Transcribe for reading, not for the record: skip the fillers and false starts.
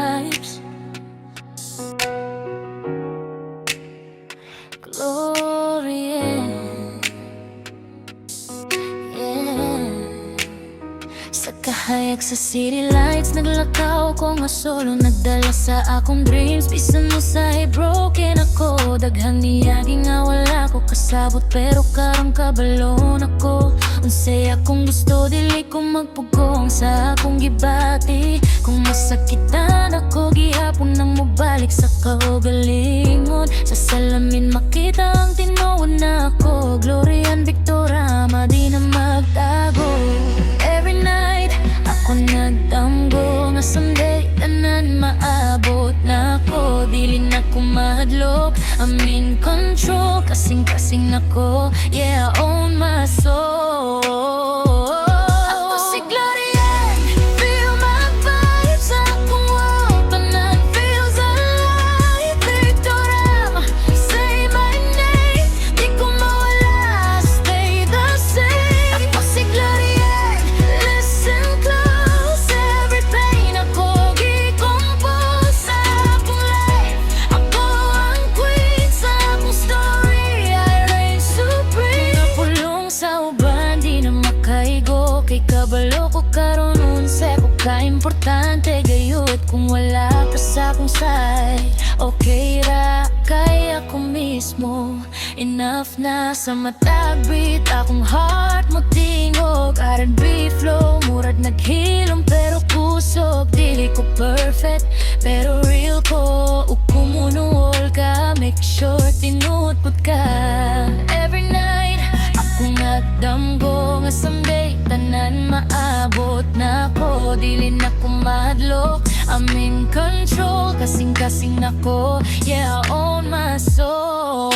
vibes. Glory, yeah. Sa kahayag sa city lights, naglakaw ko nga solo, nagdala sa akong dreams. Bisan mo say broken ako, daghang niyagi nga wala ko kasabot, pero karong kabalon ako. Unsay akong gusto, dili ko magpugong sa akong gibati. Kung masakitan ako, gihapon nang mobalik sa kaugalingon. Sa salamin makita ang tinuod na ako. Glory and Victorama, di na magtago. Every night, ako nagdamgo nga someday tanan maabot na ako. Dili na ko mahadlok, I'm in control. Kasing-kasing na ko, yeah, I own my soul. Ako si Gloria, feel my vibes. Akong world, tanan feels alive. Victorama, say my name, di ko mawala, stay the same. Ako si Gloria, listen close. Every pain ako gi-compose sa akong life. Ako ang queen sa akong story, I reign supreme. Napulong sa uban, di na makaigo. Kay kabalo ko karon, unsay ko ka-importante gayud kung wala ka sa akong side. Okay ra, kay ako mismo. Enough na sa matag beat, akong heart mo tingog. R&B flow, murad naghilom pero kusog. Dili ko perfect, pero real ko. Ukumunuol ka, make sure tinutput ka. Every night, akong nagdamgo nga someday tanan maabot na ko. Dili na ko madlok, I'm in control. Kasing-kasing na ko, yeah, I own my soul.